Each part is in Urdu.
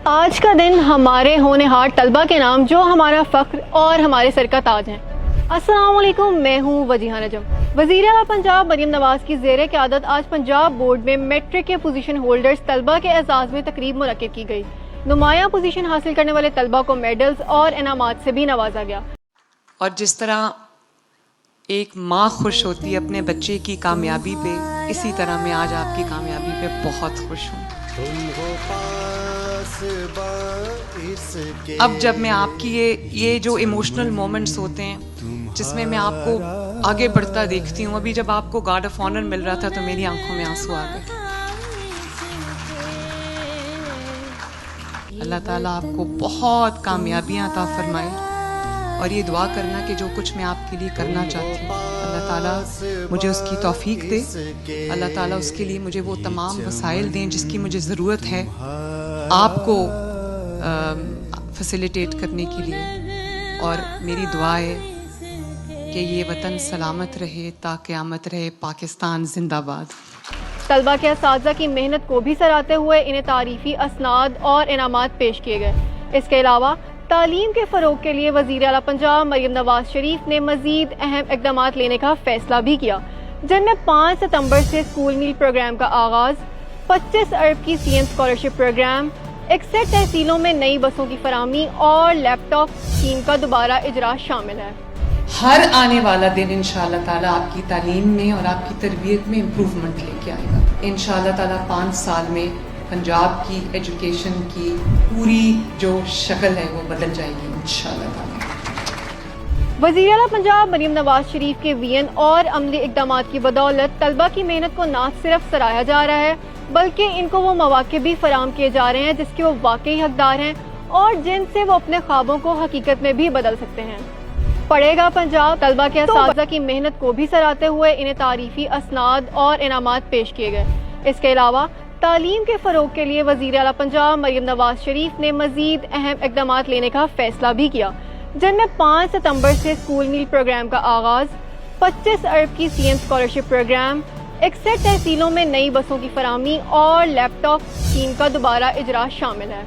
آج کا دن ہمارے ہونہار طلبہ کے نام جو ہمارا فخر اور ہمارے سر کا تاج ہیں۔ السلام علیکم، میں ہوں وجیہہ نجم۔ وزیر اعلیٰ پنجاب مریم نواز کی زیر قیادت آج پنجاب بورڈ میں میٹرک کے پوزیشن ہولڈرز طلبہ کے اعزاز میں تقریب منعقد کی گئی۔ نمایاں پوزیشن حاصل کرنے والے طلبہ کو میڈلز اور انعامات سے بھی نوازا گیا۔ اور جس طرح ایک ماں خوش ہوتی ہے اپنے بچے کی کامیابی پہ، اسی طرح میں آج آپ کی کامیابی پہ بہت خوش ہوں۔ اب جب میں آپ کی یہ جو ایموشنل مومنٹس ہوتے ہیں جس میں آپ کو آگے بڑھتا دیکھتی ہوں، ابھی جب آپ کو گارڈ آف آنر مل رہا تھا تو میری آنکھوں میں آنسو آ گئے۔ اللہ تعالیٰ آپ کو بہت کامیابیاں عطا فرمائے، اور یہ دعا کرنا کہ جو کچھ میں آپ کے لیے کرنا چاہتی ہوں اللہ تعالیٰ مجھے اس کی توفیق دے، اللہ تعالیٰ اس کے لیے مجھے وہ تمام وسائل دیں جس کی مجھے ضرورت ہے آپ کو فیسیلیٹیٹ کرنے کے لیے۔ اور میری دعا ہے کہ یہ وطن سلامت رہے تا قیامت رہے، پاکستان زندہ باد۔ طلبہ کے اساتذہ کی محنت کو بھی سراہتے ہوئے انہیں تعریفی اسناد اور انعامات پیش کیے گئے۔ اس کے علاوہ تعلیم کے فروغ کے لیے وزیر اعلیٰ پنجاب مریم نواز شریف نے مزید اہم اقدامات لینے کا فیصلہ بھی کیا، جن میں 5 ستمبر سے اسکول میل پروگرام کا آغاز، 25 ارب کی سی ایم اسکالرشپ پروگرام، 61 تحصیلوں میں نئی بسوں کی فراہمی اور لیپ ٹاپ اسکیم کا دوبارہ اجرا شامل ہے۔ ہر آنے والا دن انشاءاللہ تعالیٰ آپ کی تعلیم میں اور آپ کی تربیت میں امپروومنٹ لے کے آئے گا۔ انشاءاللہ تعالیٰ 5 سال میں پنجاب کی ایجوکیشن کی پوری جو شکل ہے وہ بدل جائے گی انشاءاللہ تعالیٰ۔ وزیر اعلیٰ پنجاب مریم نواز شریف کے وین اور عملی اقدامات کی بدولت طلبہ کی محنت کو نہ صرف سراہا جا رہا ہے بلکہ ان کو وہ مواقع بھی فراہم کیے جا رہے ہیں جس کے وہ واقعی حقدار ہیں اور جن سے وہ اپنے خوابوں کو حقیقت میں بھی بدل سکتے ہیں۔ پڑھے گا پنجاب طلبہ کے اساتذہ کی محنت کو بھی سراہتے ہوئے انہیں تعریفی اسناد اور انعامات پیش کیے گئے۔ اس کے علاوہ تعلیم کے فروغ کے لیے وزیر اعلیٰ پنجاب مریم نواز شریف نے مزید اہم اقدامات لینے کا فیصلہ بھی کیا، جن میں 5 ستمبر سے اسکول میل پروگرام کا آغاز، 25 ارب کی سی ایم اسکالرشپ پروگرام، 61 تحصیلوں میں نئی بسوں کی فراہمی اور لیپ ٹاپ اسکیم کا دوبارہ اجرا شامل ہے۔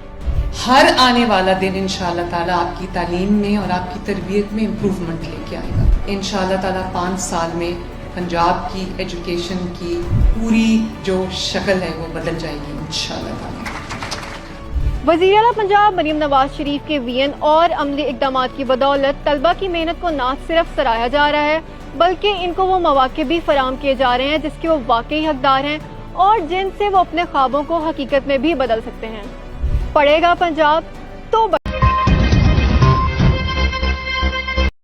ہر آنے والا دن انشاءاللہ تعالیٰ آپ کی تعلیم میں اور آپ کی تربیت میں امپروومنٹ لے کے آئے گا۔ انشاءاللہ تعالیٰ 5 سال میں پنجاب کی ایجوکیشن کی پوری جو شکل ہے وہ بدل جائے گی انشاءاللہ تعالیٰ۔ وزیر اعلیٰ پنجاب مریم نواز شریف کے وین اور عملی اقدامات کی بدولت طلبہ کی محنت کو نہ صرف سراہا جا رہا ہے بلکہ ان کو وہ مواقع بھی فراہم کیے جا رہے ہیں جس کے وہ واقعی حقدار ہیں اور جن سے وہ اپنے خوابوں کو حقیقت میں بھی بدل سکتے ہیں۔ پڑھے گا پنجاب